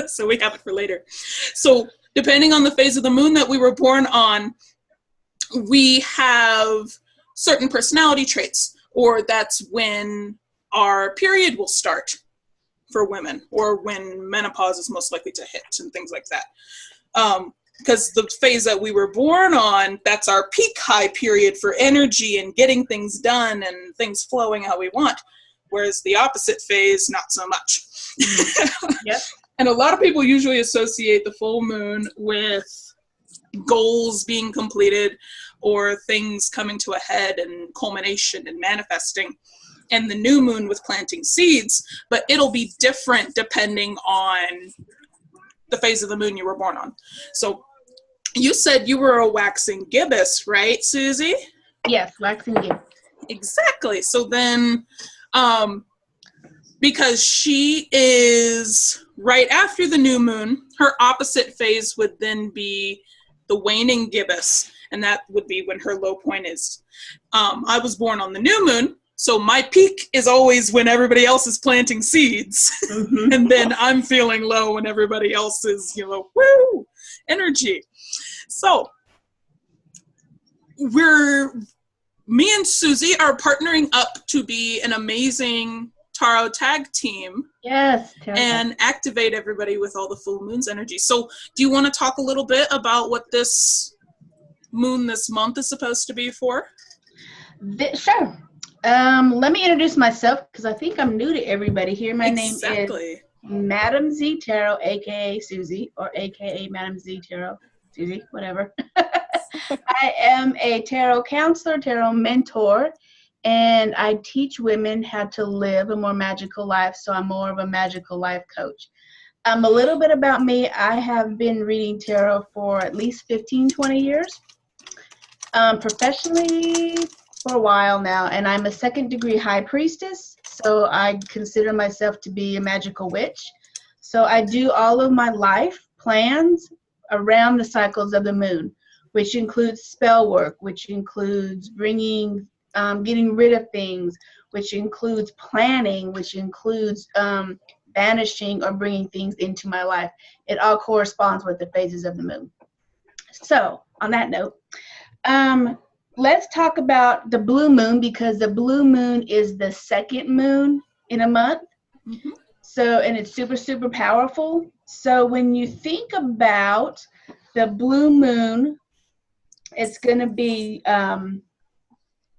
So we have it for later. So depending on the phase of the moon that we were born on, we have certain personality traits, or that's when our period will start for women, or when menopause is most likely to hit and things like that. Because the phase that we were born on, that's our peak high period for energy and getting things done and things flowing how we want. Whereas the opposite phase, not so much. Yep. And a lot of people usually associate the full moon with goals being completed or things coming to a head and culmination and manifesting, and the new moon with planting seeds, but it'll be different depending on the phase of the moon you were born on. So you said you were a waxing gibbous, right, Susie? Yes, waxing gibbous. Exactly. So then, because she is right after the new moon, her opposite phase would then be the waning gibbous, and that would be when her low point is. I was born on the new moon, so my peak is always when everybody else is planting seeds, and then I'm feeling low when everybody else is, woo, energy. So me and Susie are partnering up to be an amazing tarot tag team. Yes. And activate everybody with all the full moon's energy. So do you want to talk a little bit about what this moon this month is supposed to be for? Sure. Let me introduce myself, because I think I'm new to everybody here. My name is Madam Z Tarot, aka Susie, or aka Madam Z Tarot, Susie, whatever. I am a tarot counselor, tarot mentor, and I teach women how to live a more magical life, so I'm more of a magical life coach. A little bit about me: I have been reading tarot for at least 15, 20 years, professionally for a while now, and I'm a second-degree high priestess, so I consider myself to be a magical witch. So I do all of my life plans around the cycles of the moon, which includes spell work, which includes getting rid of things, which includes planning, which includes banishing or bringing things into my life. It all corresponds with the phases of the moon. So on that note, let's talk about the blue moon, because the blue moon is the second moon in a month. So, and it's super, super powerful. So when you think about the blue moon, it's going to be, do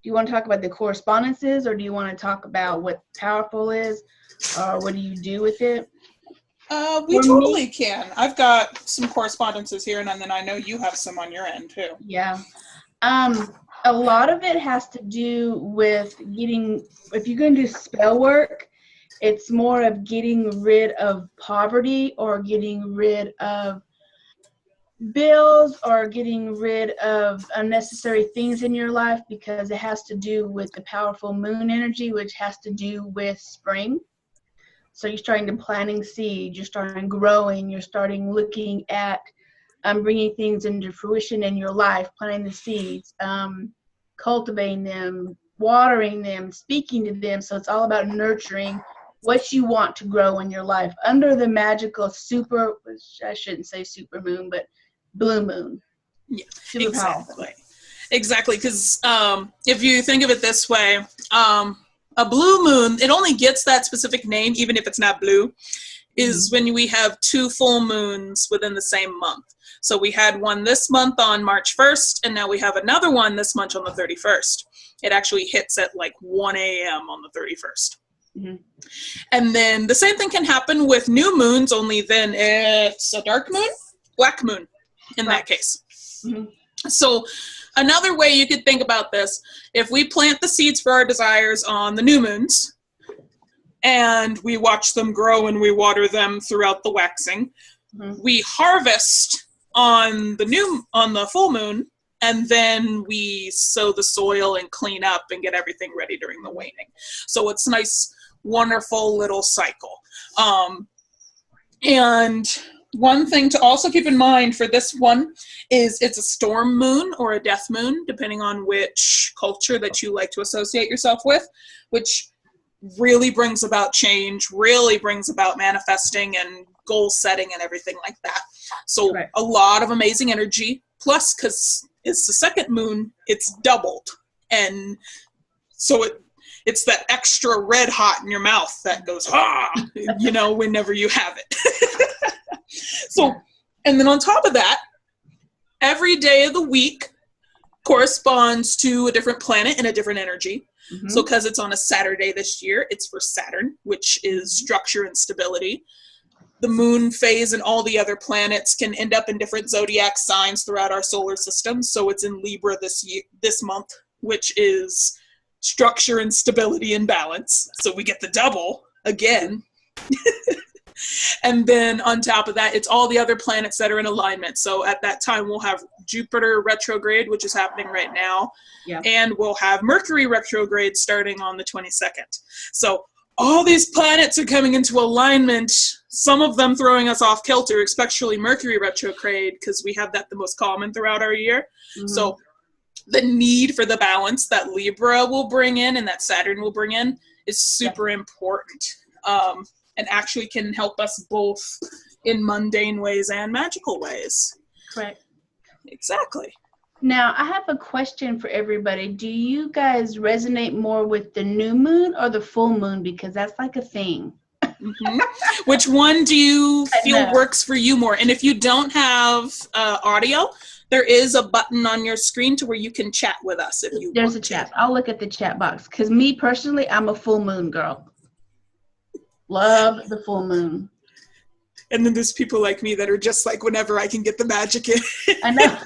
you want to talk about the correspondences, or do you want to talk about what powerful is, or what do you do with it? We totally can. I've got some correspondences here, and then I know you have some on your end too. Yeah. A lot of it has to do with if you're going to do spell work, it's more of getting rid of poverty, or getting rid of bills, or getting rid of unnecessary things in your life, because it has to do with the powerful moon energy, which has to do with spring. So you're starting to planting seeds, you're starting growing, you're starting looking at bringing things into fruition in your life, planting the seeds, cultivating them, watering them, speaking to them. So it's all about nurturing what you want to grow in your life under the magical I shouldn't say super moon, but blue moon. Yeah, super exactly. Powerful. Exactly, because if you think of it this way, a blue moon, it only gets that specific name, even if it's not blue, is when we have two full moons within the same month. So we had one this month on March 1st, and now we have another one this month on the 31st. It actually hits at like 1 a.m. on the 31st. And then the same thing can happen with new moons, only then it's a dark moon, black moon in that case. So another way you could think about this, if we plant the seeds for our desires on the new moons, and we watch them grow and we water them throughout the waxing, we harvest on the full moon, and then we sow the soil and clean up and get everything ready during the waning. So it's a nice, wonderful little cycle. And one thing to also keep in mind for this one is it's a storm moon or a death moon, depending on which culture that you like to associate yourself with, which really brings about change, really brings about manifesting and goal setting and everything like that. So Correct. a lot of amazing energy. Plus, because it's the second moon, it's doubled. And so it's that extra red hot in your mouth that goes, you know, whenever you have it. So, and then on top of that, every day of the week corresponds to a different planet and a different energy. Mm-hmm. So because it's on a Saturday this year, it's for Saturn, which is structure and stability. The moon phase and all the other planets can end up in different zodiac signs throughout our solar system. So it's in Libra this month, which is structure and stability and balance. So we get the double again. And then on top of that, it's all the other planets that are in alignment. So at that time, we'll have Jupiter retrograde, which is happening right now. Yeah. And we'll have Mercury retrograde starting on the 22nd. So all these planets are coming into alignment, some of them throwing us off kilter, especially Mercury retrograde, because we have that the most common throughout our year. Mm-hmm. So the need for the balance that Libra will bring in and that Saturn will bring in is super important. And actually can help us both in mundane ways and magical ways. Correct. Exactly. Now, I have a question for everybody. Do you guys resonate more with the new moon or the full moon? Because that's like a thing. Mm-hmm. Which one do you feel works for you more? And if you don't have audio, there is a button on your screen to where you can chat with us if you want. There's a chat. I'll look at the chat box. Because me, personally, I'm a full moon girl. Love the full moon. And then there's people like me that are just like, whenever I can get the magic in. I know.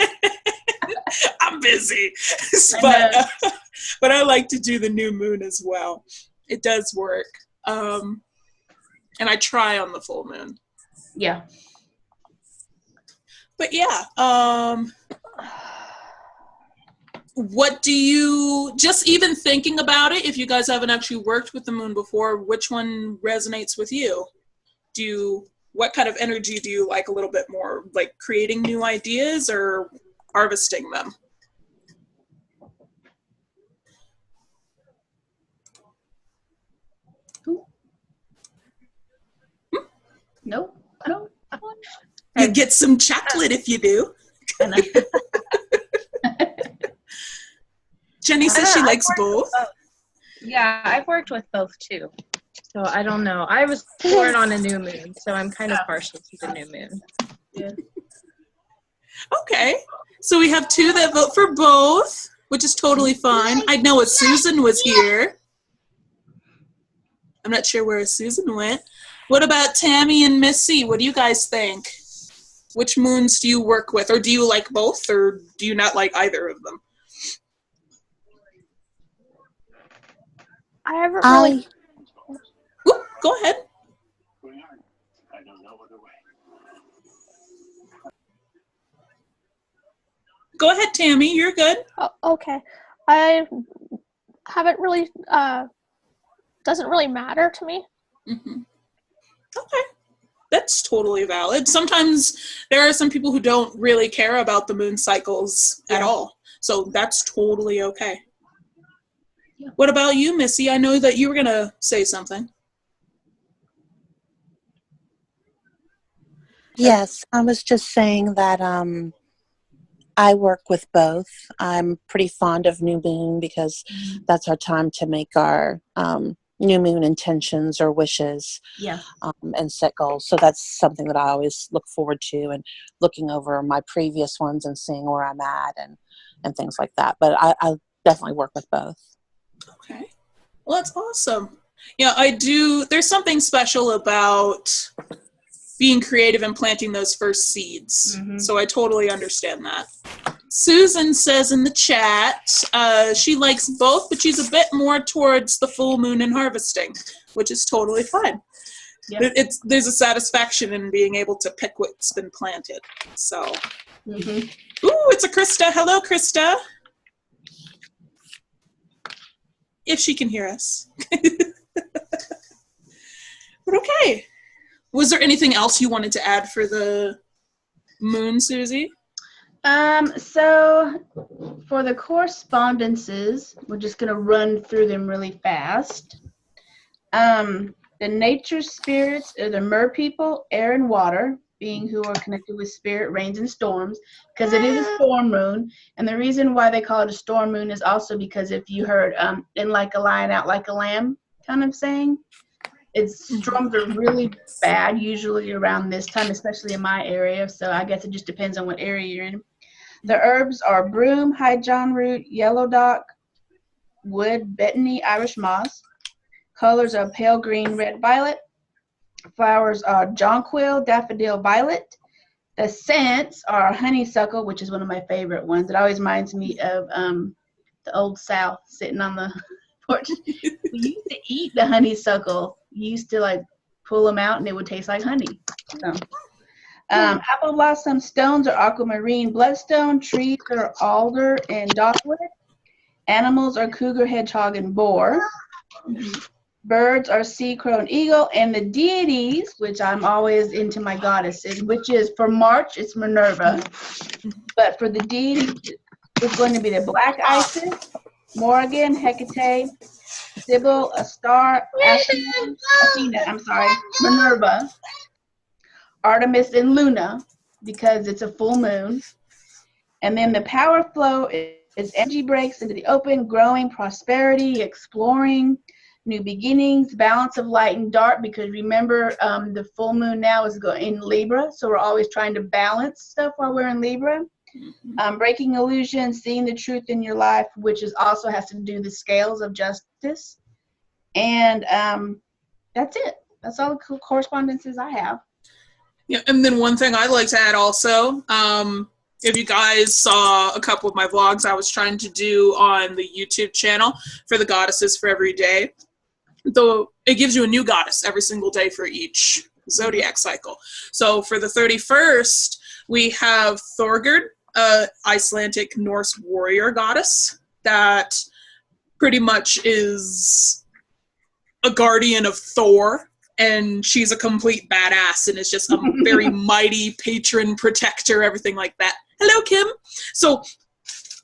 I'm busy. But I like to do the new moon as well. It does work. And I try on the full moon. Yeah. But yeah. What do you, just even thinking about it, if you guys haven't actually worked with the moon before, which one resonates with you? What kind of energy do you like a little bit more? Like creating new ideas or harvesting them? No. You get some chocolate if you do. Jenny says she likes both. Yeah, I've worked with both too. So I don't know. I was born on a new moon, so I'm kind of partial to the new moon. Yeah. Okay. So we have two that vote for both, which is totally fine. I know Susan was here. I'm not sure where Susan went. What about Tammy and Missy? What do you guys think? Which moons do you work with? Or do you like both? Or do you not like either of them? I haven't really... Ooh, go ahead. Go ahead, Tammy. You're good. Oh, okay. I haven't really... doesn't really matter to me. Mm-hmm. Okay. That's totally valid. Sometimes there are some people who don't really care about the moon cycles at all. So that's totally okay. Yeah. What about you, Missy? I know that you were going to say something. Yes, I was just saying that I work with both. I'm pretty fond of new moon because that's our time to make our new moon intentions or wishes and set goals. So that's something that I always look forward to, and looking over my previous ones and seeing where I'm at and things like that. But I definitely work with both. Okay. Well, that's awesome. Yeah, I do. There's something special about being creative and planting those first seeds. Mm-hmm. So I totally understand that. Susan says in the chat, she likes both, but she's a bit more towards the full moon and harvesting, which is totally fine. Yep. There's a satisfaction in being able to pick what's been planted. So, Ooh, it's a Krista. Hello, Krista. If she can hear us. But okay. Was there anything else you wanted to add for the moon, Susie? So for the correspondences, we're just going to run through them really fast. The nature spirits are the mer people, air and water, being who are connected with spirit, rains and storms, because it is a storm moon. And the reason why they call it a storm moon is also because if you heard in like a lion, out like a lamb kind of saying, storms are really bad usually around this time, especially in my area. So I guess it just depends on what area you're in. The herbs are broom, high john root, yellow dock, wood, betony, Irish moss. Colors are pale green, red, violet. Flowers are jonquil, daffodil, violet. The scents are honeysuckle, which is one of my favorite ones. It always reminds me of the old South, sitting on the porch. We used to eat the honeysuckle. You used to like pull them out, and it would taste like honey. So, apple blossom stones are aquamarine, bloodstone. Trees are alder and dogwood. Animals are cougar, hedgehog, and boar. Birds are sea, crow, and eagle. And the deities, which I'm always into my goddesses, which is for March, it's Minerva. But for the deities, it's going to be the Black Isis, Morrigan, Hecate, Sybil, Astar, Athena, Minerva, Artemis, and Luna, because it's a full moon. And then the power flow is energy breaks into the open, growing, prosperity, exploring, new beginnings, balance of light and dark, because remember the full moon now is in Libra, so we're always trying to balance stuff while we're in Libra. Breaking illusion, seeing the truth in your life, which is also has to do the scales of justice. And that's it. That's all the correspondences I have. Yeah, and then one thing I'd like to add also, if you guys saw a couple of my vlogs I was trying to do on the YouTube channel for the goddesses for every day, though it gives you a new goddess every single day for each zodiac cycle. So for the 31st, we have Thorgerd, Icelandic Norse warrior goddess that pretty much is a guardian of Thor, and she's a complete badass and is just a very mighty patron, protector, everything like that. Hello, Kim. So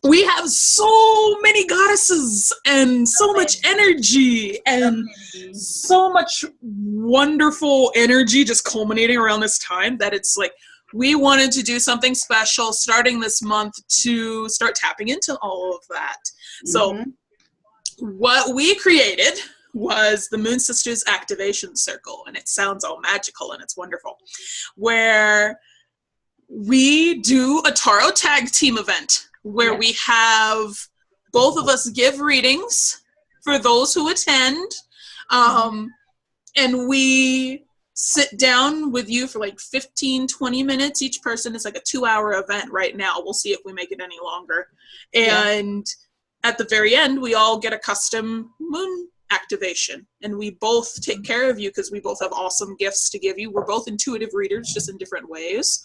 we have so many goddesses and so much energy and so much wonderful energy just culminating around this time that it's like we wanted to do something special starting this month to start tapping into all of that. So what we created was the Moon Sisters Activation Circle, and it sounds all magical and it's wonderful, where we do a tarot tag team event where we have both of us give readings for those who attend, and we sit down with you for like 15-20 minutes each person. It's like a 2-hour event right now. We'll see if we make it any longer. And at the very end, we all get a custom moon activation, and we both take care of you because we both have awesome gifts to give you. We're both intuitive readers, just in different ways.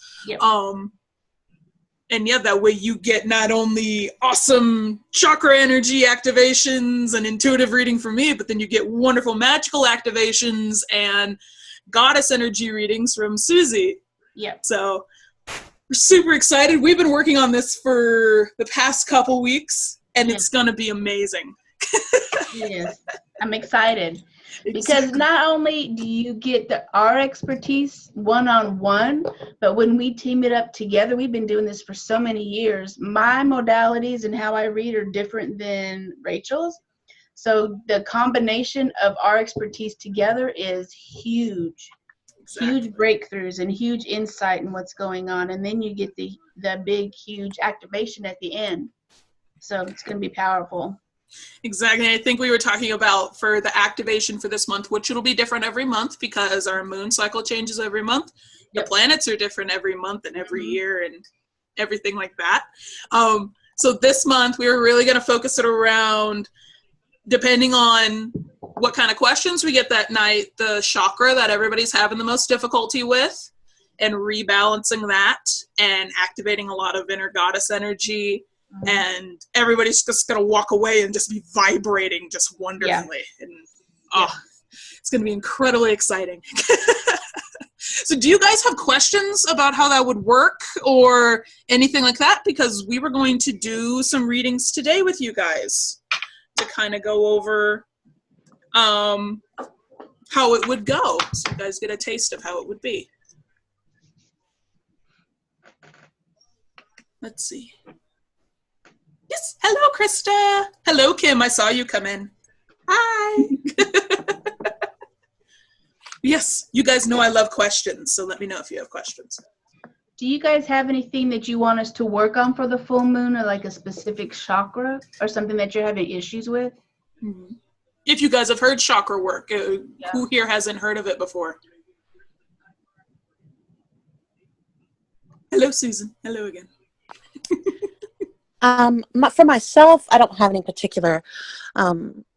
And yeah, that way you get not only awesome chakra energy activations and intuitive reading from me, but then you get wonderful magical activations and goddess energy readings from Susie. So we're super excited. We've been working on this for the past couple weeks, and it's going to be amazing. Yes, I'm excited. Because not only do you get our expertise one-on-one, but when we team it up together, we've been doing this for so many years. My modalities and how I read are different than Rachel's. So the combination of our expertise together is huge. Huge breakthroughs and huge insight in what's going on. And then you get the big, huge activation at the end. So it's going to be powerful. Exactly. I think we were talking about for the activation for this month, which it'll be different every month because our moon cycle changes every month. The planets are different every month and every year and everything like that. So this month we were really going to focus it around, depending on what kind of questions we get that night, the chakra that everybody's having the most difficulty with, and rebalancing that and activating a lot of inner goddess energy. And everybody's just going to walk away and just be vibrating just wonderfully. And it's going to be incredibly exciting. So do you guys have questions about how that would work or anything like that? Because we were going to do some readings today with you guys to kind of go over how it would go. So you guys get a taste of how it would be. Let's see. Yes, hello, Krista. Hello, Kim. I saw you come in. Hi. Yes, you guys know I love questions, so let me know if you have questions. Do you guys have anything that you want us to work on for the full moon, or like a specific chakra or something that you're having issues with? Mm-hmm. If you guys have heard chakra work, who here hasn't heard of it before? Hello, Susan. Hello again. For myself, I don't have any particular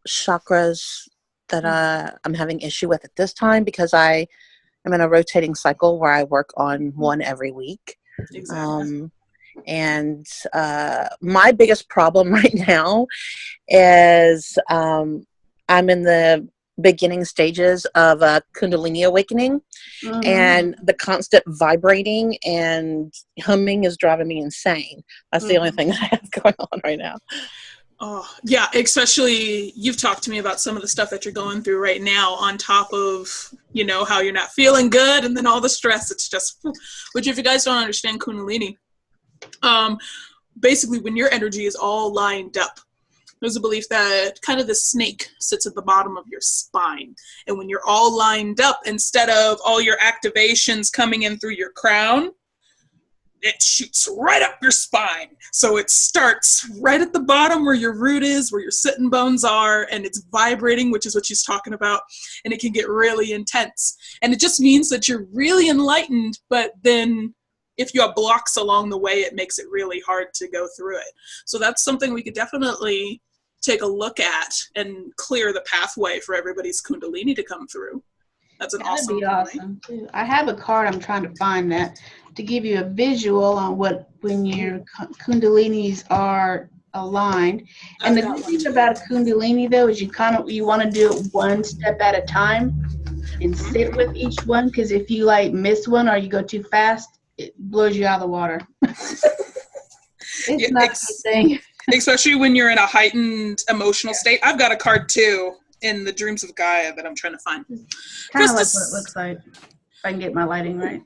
chakras that I'm having issue with at this time, because I am in a rotating cycle where I work on one every week. Exactly. And my biggest problem right now is I'm in the beginning stages of a Kundalini awakening, and the constant vibrating and humming is driving me insane. That's the only thing that I have going on right now. Oh, yeah, especially you've talked to me about some of the stuff that you're going through right now, on top of, you know, how you're not feeling good and then all the stress. It's just, which if you guys don't understand Kundalini, basically when your energy is all lined up, there's a belief that kind of the snake sits at the bottom of your spine. And when you're all lined up, instead of all your activations coming in through your crown, it shoots right up your spine. So it starts right at the bottom where your root is, where your sitting bones are, and it's vibrating, which is what she's talking about. And it can get really intense. And it just means that you're really enlightened, but then if you have blocks along the way, it makes it really hard to go through it. So that's something we could definitely take a look at and clear the pathway for everybody's Kundalini to come through. That's an awesome thing. That'd be awesome too. I have a card I'm trying to find that to give you a visual on what when your Kundalinis are aligned. And the good thing about a Kundalini though is you want to do it one step at a time and sit with each one, because if you like miss one or you go too fast, it blows you out of the water. It's not a good thing. Especially when you're in a heightened emotional state. I've got a card too in the Dreams of Gaia that I'm trying to find. Kind of like what it looks like, if I can get my lighting right.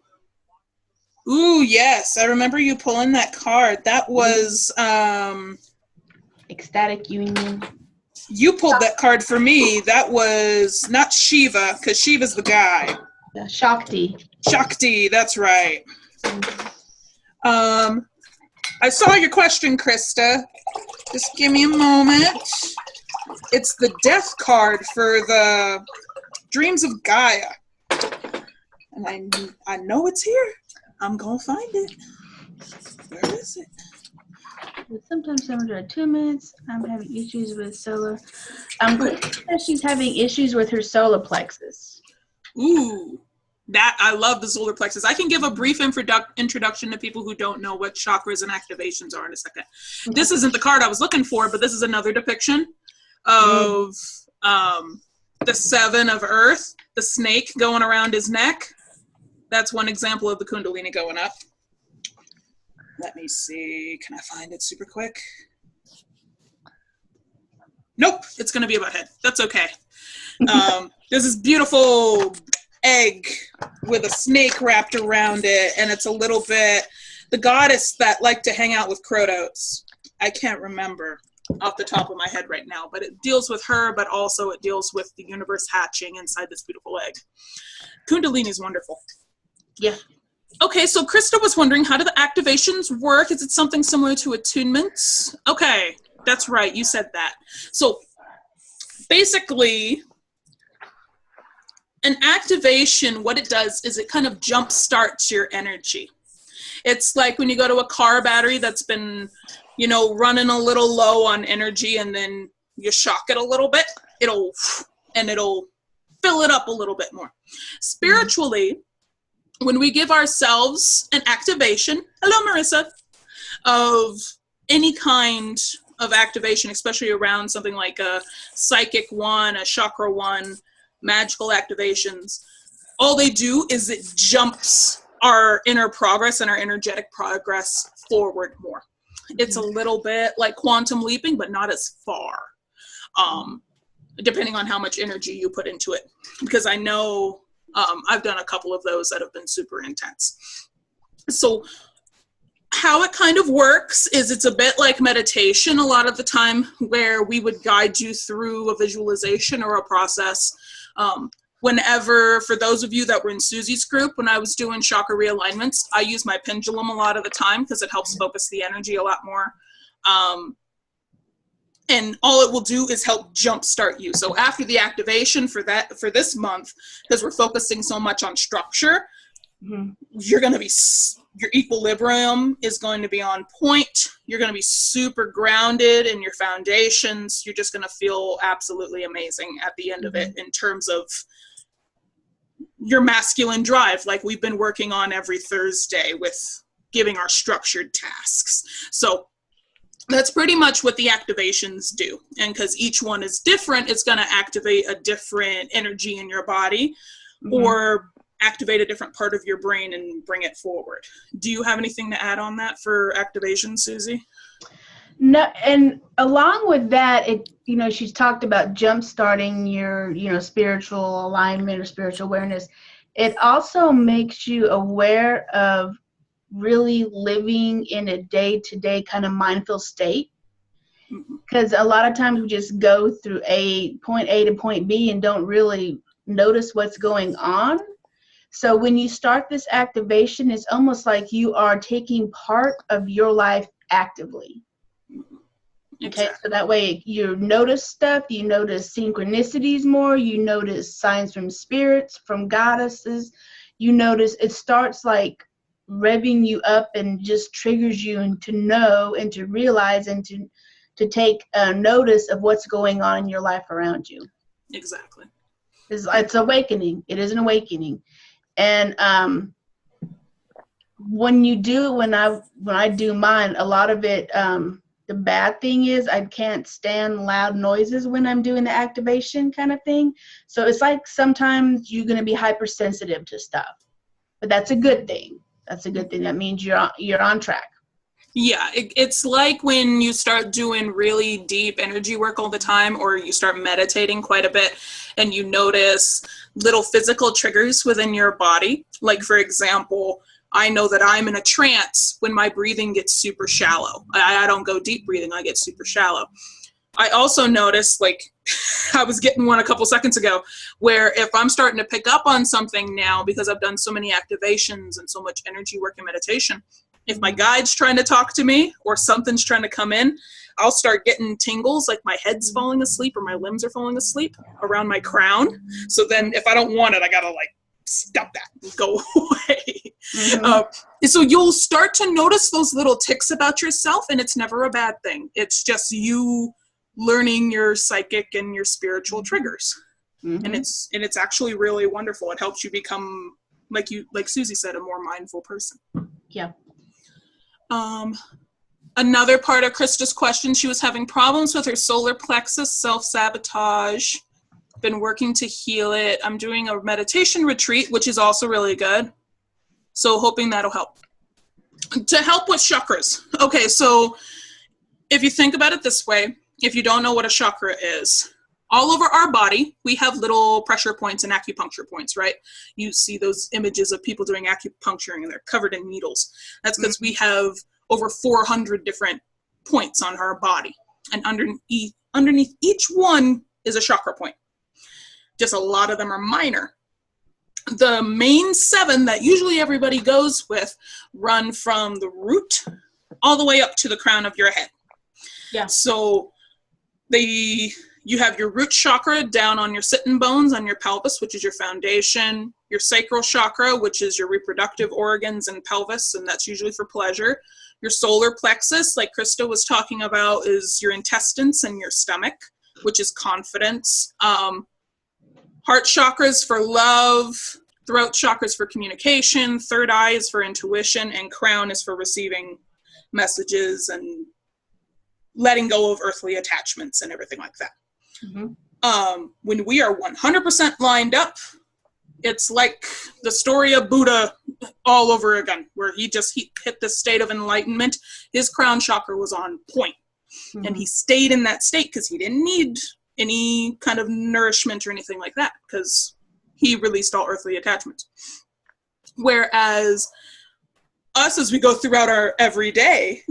Ooh, yes. I remember you pulling that card. That was Ecstatic Union. You pulled that card for me. That was not Shiva, because Shiva's the guy. Shakti. Shakti, that's right. I saw your question, Krista. Just give me a moment. It's the death card for the Dreams of Gaia. And I know it's here. I'm going to find it. Where is it? Sometimes under 2 minutes, I'm having issues with solar. She's having issues with her solar plexus. Ooh. That, I love the solar plexus. I can give a brief introduction to people who don't know what chakras and activations are in a second. This isn't the card I was looking for, but this is another depiction of the 7 of Earth, the snake going around his neck. That's one example of the Kundalini going up. Let me see. Can I find it super quick? Nope. It's going to be about head. That's okay. There's this beautiful egg with a snake wrapped around it, and it's a little bit the goddess that liked to hang out with Crotos. I can't remember off the top of my head right now, but it deals with her, but also it deals with the universe hatching inside this beautiful egg. Kundalini is wonderful. Yeah. Okay, so Krista was wondering, how do the activations work? Is it something similar to attunements? Okay, that's right, you said that. So basically, an activation, what it does is it kind of jump starts your energy. It's like when you go to a car battery that's been, you know, running a little low on energy, and then you shock it a little bit, it'll fill it up a little bit more. Spiritually, when we give ourselves an activation, hello Marissa, of any kind of activation, especially around something like a psychic one, a chakra one, magical activations, all they do is it jumps our inner progress and our energetic progress forward more. It's a little bit like quantum leaping, but not as far. depending on how much energy you put into it. Because I know I've done a couple of those that have been super intense. So how it kind of works is it's a bit like meditation a lot of the time, where we would guide you through a visualization or a process. Whenever, for those of you that were in Susie's group, when I was doing chakra realignments, I use my pendulum a lot of the time because it helps focus the energy a lot more. And all it will do is help jumpstart you. So after the activation for this month, because we're focusing so much on structure, you're going to be, your equilibrium is going to be on point. You're going to be super grounded in your foundations. You're just going to feel absolutely amazing at the end of it in terms of your masculine drive, like we've been working on every Thursday with giving our structured tasks. So that's pretty much what the activations do. And because each one is different, it's going to activate a different energy in your body or activate a different part of your brain and bring it forward. Do you have anything to add on that for activation, Susie? No, and along with that, she's talked about jump starting your, spiritual alignment or spiritual awareness. It also makes you aware of really living in a day-to-day kind of mindful state, because a lot of times we just go through point A to point B and don't really notice what's going on. So when you start this activation, it's almost like you are taking part of your life actively. Okay, so that way you notice stuff, you notice synchronicities more, you notice signs from spirits, from goddesses, you notice it starts like revving you up and just triggers you to know and to realize and to take notice of what's going on in your life around you. Exactly. It's awakening. It is an awakening. And when I do mine, a lot of it, the bad thing is I can't stand loud noises when I'm doing the activation kind of thing. So it's like sometimes you're going to be hypersensitive to stuff, but that's a good thing. That's a good thing. That means you're on track. Yeah, it's like when you start doing really deep energy work all the time, or you start meditating quite a bit and you notice little physical triggers within your body. Like, for example, I know that I'm in a trance when my breathing gets super shallow. I don't go deep breathing, I get super shallow. I also notice, like, I was getting one a couple seconds ago, where if I'm starting to pick up on something now, because I've done so many activations and so much energy work and meditation, if my guide's trying to talk to me or something's trying to come in, I'll start getting tingles, like my head's falling asleep or my limbs are falling asleep around my crown. So then if I don't want it, I gotta like stop that and go away. So you'll start to notice those little tics about yourself, and it's never a bad thing. It's just you learning your psychic and your spiritual triggers. And it's actually really wonderful. It helps you become, like Susie said, a more mindful person. Yeah. Another part of Krista's question, she was having problems with her solar plexus, self-sabotage, been working to heal it. I'm doing a meditation retreat, which is also really good. So hoping that'll help. To help with chakras. Okay, so if you think about it this way, if you don't know what a chakra is, all over our body, we have little pressure points and acupuncture points, right? You see those images of people doing acupuncture and they're covered in needles. That's because we have over 400 different points on our body. And underneath each one is a chakra point. Just a lot of them are minor. The main 7 that usually everybody goes with run from the root all the way up to the crown of your head. Yeah. So you have your root chakra down on your sitting bones, on your pelvis, which is your foundation, your sacral chakra, which is your reproductive organs and pelvis, and that's usually for pleasure. Your solar plexus, like Krista was talking about, is your intestines and your stomach, which is confidence. Heart chakra is for love, throat chakra is for communication, third eye is for intuition, and crown is for receiving messages and letting go of earthly attachments and everything like that. When we are 100% lined up, it's like the story of Buddha all over again, where he hit this state of enlightenment. His crown chakra was on point, and he stayed in that state because he didn't need any kind of nourishment or anything like that, because he released all earthly attachments. Whereas us, as we go throughout our everyday,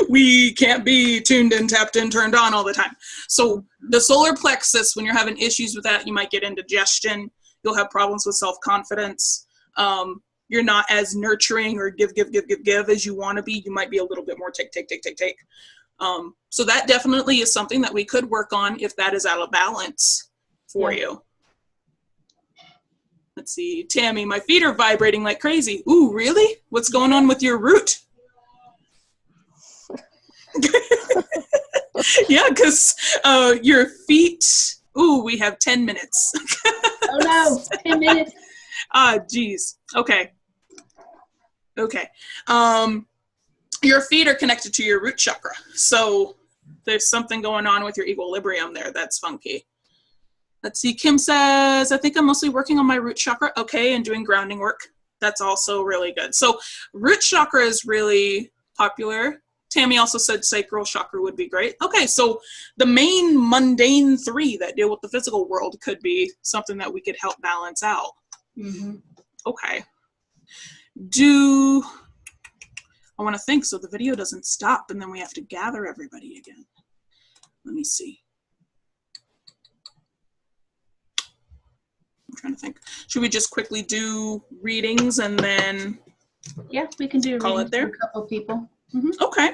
we can't be tuned in, tapped in, turned on all the time. So the solar plexus, when you're having issues with that, you might get indigestion. You'll have problems with self-confidence. You're not as nurturing or give as you want to be. You might be a little bit more take. So that definitely is something that we could work on if that is out of balance for you. Let's see, Tammy, my feet are vibrating like crazy. Ooh, really? What's going on with your root? Yeah, because your feet, ooh, we have 10 minutes. Oh no, 10 minutes. Ah, geez. Okay. Your feet are connected to your root chakra. So there's something going on with your equilibrium there that's funky. Let's see, Kim says, I think I'm mostly working on my root chakra. Okay, and doing grounding work. That's also really good. So root chakra is really popular. Tammy also said sacral chakra would be great. Okay, so the main mundane 3 that deal with the physical world could be something that we could help balance out. Mm-hmm. Okay. I want to think so the video doesn't stop and then we have to gather everybody again. Let me see. I'm trying to think. Should we just quickly do readings and then Yeah, we can do call it there? For a couple people. Mm-hmm. Okay.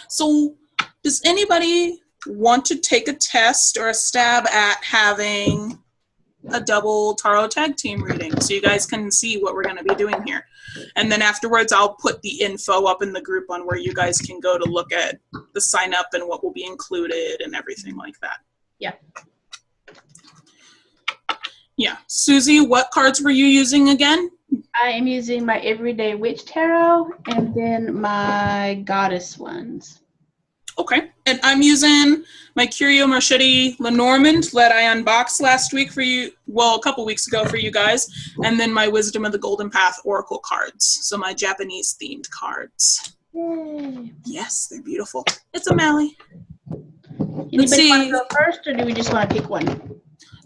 So does anybody want to take a test or a stab at having a double tarot tag team reading so you guys can see what we're going to be doing here? And then afterwards I'll put the info up in the group on where you guys can go to look at the sign up and what will be included and everything like that. Yeah. Yeah. Susie, what cards were you using again? I am using my Everyday Witch Tarot and then my Goddess ones. Okay. And I'm using my Curio Marchetti Lenormand that I unboxed last week for you, well, a couple weeks ago for you guys, and then my Wisdom of the Golden Path Oracle cards, so my Japanese themed cards. Yay. Yes, they're beautiful. It's a Mally. Anybody want to go first, or do we just want to pick one?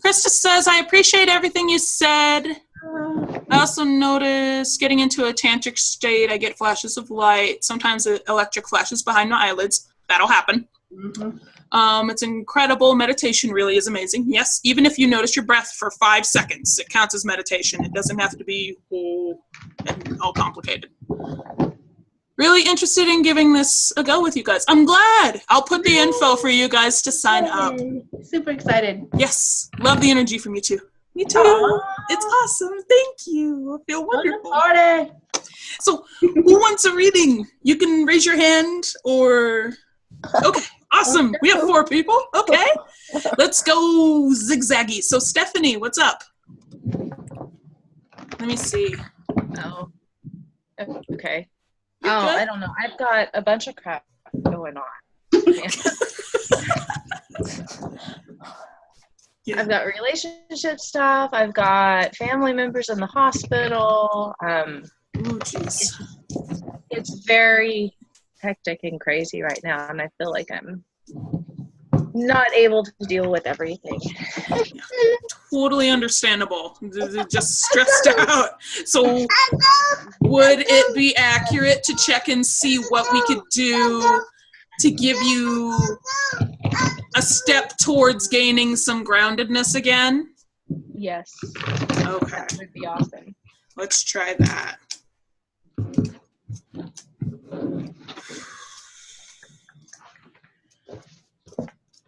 Krista says, I appreciate everything you said. I also notice getting into a tantric state, I get flashes of light. Sometimes the electric flashes behind my eyelids. That'll happen. Mm-hmm. It's incredible. Meditation really is amazing. Yes, even if you notice your breath for 5 seconds, it counts as meditation. It doesn't have to be all complicated. Really interested in giving this a go with you guys. I'm glad. I'll put the info for you guys to sign up. Super excited. Yes, love the energy from you too. Me too. Aww. It's awesome. Thank you. I feel wonderful. Party. So, who wants a reading? You can raise your hand or... Okay, awesome. We have 4 people. Okay. Let's go zigzaggy. So, Stephanie, what's up? Let me see. Oh. Okay. You're Oh, good? I don't know. I've got a bunch of crap going on. Yeah. I've got relationship stuff. I've got family members in the hospital. Ooh, jeez. It's very hectic and crazy right now, and I feel like I'm not able to deal with everything. Totally understandable. Just stressed out. So, would it be accurate to check and see what we could do to give you a step towards gaining some groundedness again? Yes. Okay. That would be awesome. Let's try that.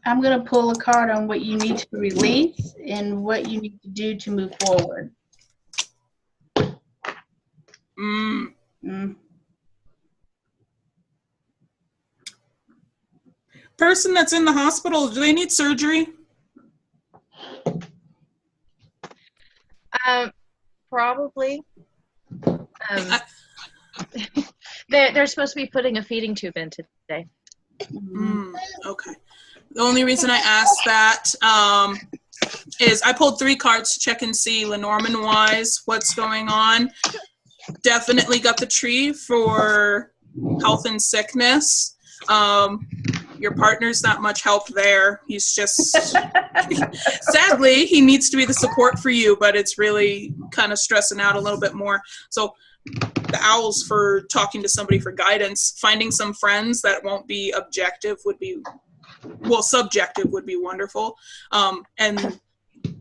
I'm going to pull a card on what you need to release and what you need to do to move forward. Person that's in the hospital, do they need surgery? Probably. They're supposed to be putting a feeding tube in today. Okay. The only reason I asked that is I pulled 3 cards to check and see Lenormand-wise what's going on. Definitely got the tree for health and sickness. Your partner's not much help there. He's just, sadly, he needs to be the support for you, but it's really kind of stressing out a little bit more. So the owls for talking to somebody for guidance, finding some friends that won't be objective would be, well, subjective would be wonderful. And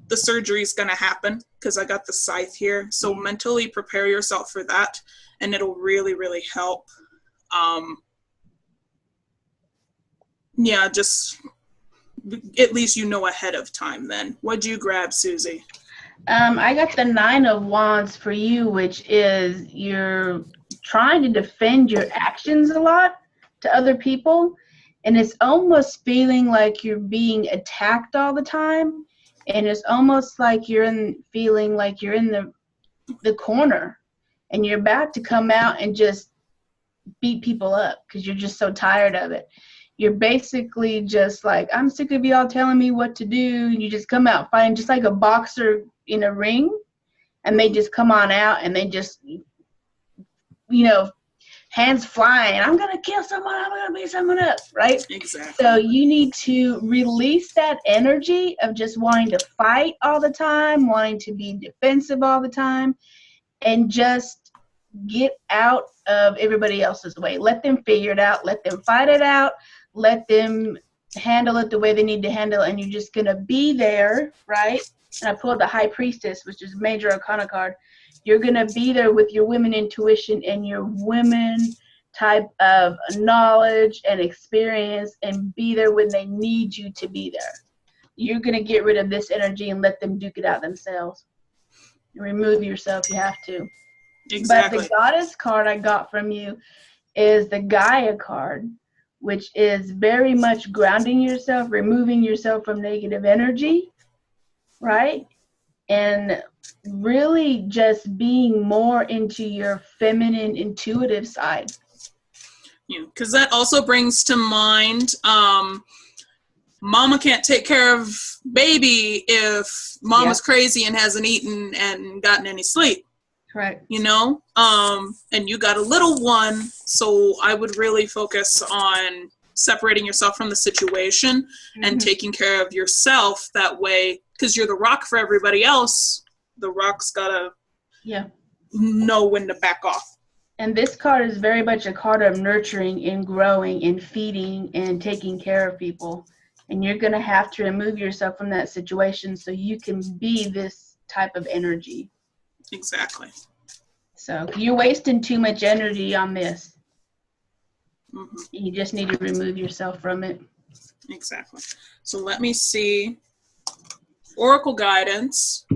the surgery is going to happen because I got the scythe here. So mentally prepare yourself for that, and it'll really, really help. Yeah, just at least you know ahead of time then. What'd you grab, Susie? I got the 9 of Wands for you, which is you're trying to defend your actions a lot to other people, and it's almost feeling like you're being attacked all the time, and it's almost like feeling like you're in the corner, and you're about to come out and just beat people up because you're just so tired of it. You're basically just like, I'm sick of y'all telling me what to do. And you just come out fighting just like a boxer in a ring, and they just come on out and they just, hands flying. I'm going to kill someone. I'm going to beat someone up, right? Exactly. So you need to release that energy of just wanting to fight all the time, wanting to be defensive all the time, and just get out of everybody else's way. Let them figure it out. Let them fight it out. Let them handle it the way they need to handle it, and you're just going to be there, right? And I pulled the High Priestess, which is a major arcana card. You're going to be there with your women intuition and your women type of knowledge and experience, and be there when they need you to be there. You're going to get rid of this energy and let them duke it out themselves. Remove yourself, you have to. Exactly. But the Goddess card I got from you is the Gaia card, which is very much grounding yourself, removing yourself from negative energy, right? And really just being more into your feminine, intuitive side. Yeah, because that also brings to mind, mama can't take care of baby if mama's crazy and hasn't eaten and gotten any sleep. Correct. And you got a little one, so I would really focus on separating yourself from the situation and taking care of yourself that way, because you're the rock for everybody else. The rock's gotta know when to back off. And this card is very much a card of nurturing and growing and feeding and taking care of people. And you're going to have to remove yourself from that situation so you can be this type of energy. Exactly. So you're wasting too much energy on this. You just need to remove yourself from it. Exactly. So let me see. Oracle guidance.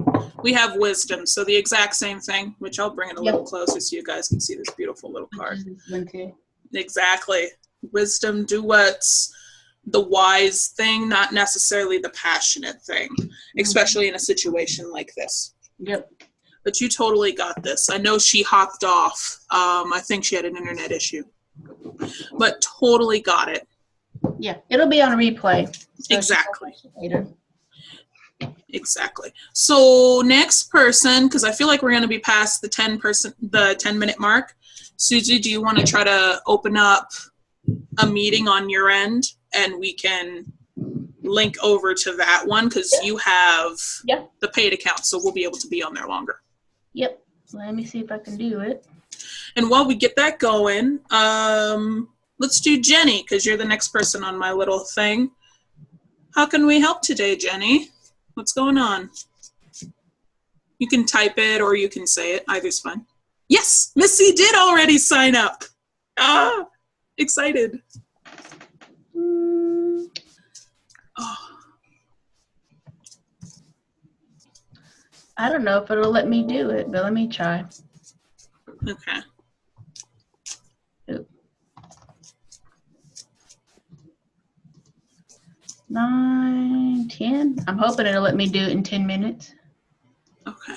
We have wisdom. So the exact same thing, which I'll bring it a little closer so you guys can see this beautiful little card. Exactly. Wisdom, do what's the wise thing, not necessarily the passionate thing, especially in a situation like this. Yep. But you totally got this. I know she hopped off. I think she had an internet issue. But totally got it. Yeah, it'll be on replay. So exactly. Later. Exactly. So next person, because I feel like we're going to be past the 10-minute mark. Susie, do you want to try to open up a meeting on your end, and we can link over to that one, because you have the paid account, so we'll be able to be on there longer. Yep. Let me see if I can do it. And while we get that going, let's do Jenny, because you're the next person on my little thing. How can we help today, Jenny? What's going on? You can type it or you can say it. Either's fine. Yes, Missy did already sign up. Ah, excited. Oh. I don't know if it'll let me do it, but let me try. Okay. 9, 10. I'm hoping it'll let me do it in 10 minutes. Okay.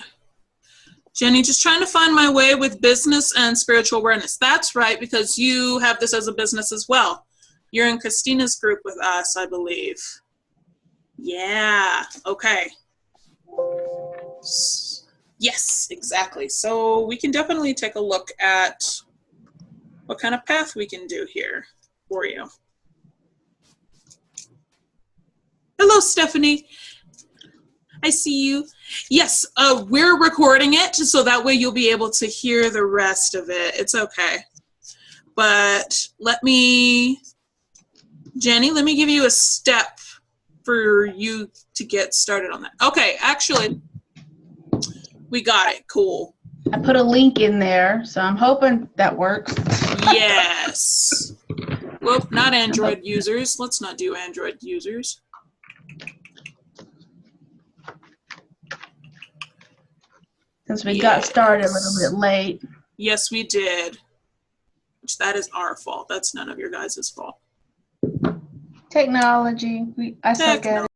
Jenny, just trying to find my way with business and spiritual awareness. That's right, because you have this as a business as well. You're in Christina's group with us, I believe. Yeah. Okay. Yes, exactly. So we can definitely take a look at what kind of path we can do here for you. Hello, Stephanie. I see you. Yes, we're recording it so that way you'll be able to hear the rest of it. It's okay. But Jenny, let me give you a step for you to get started on that. Okay, actually, we got it. Cool. I put a link in there, so I'm hoping that works. Yes. Well, not Android users. Let's not do Android users. Since we got started a little bit late. Yes, we did. Which that is our fault. That's none of your guys' fault. Technology. I suck at it.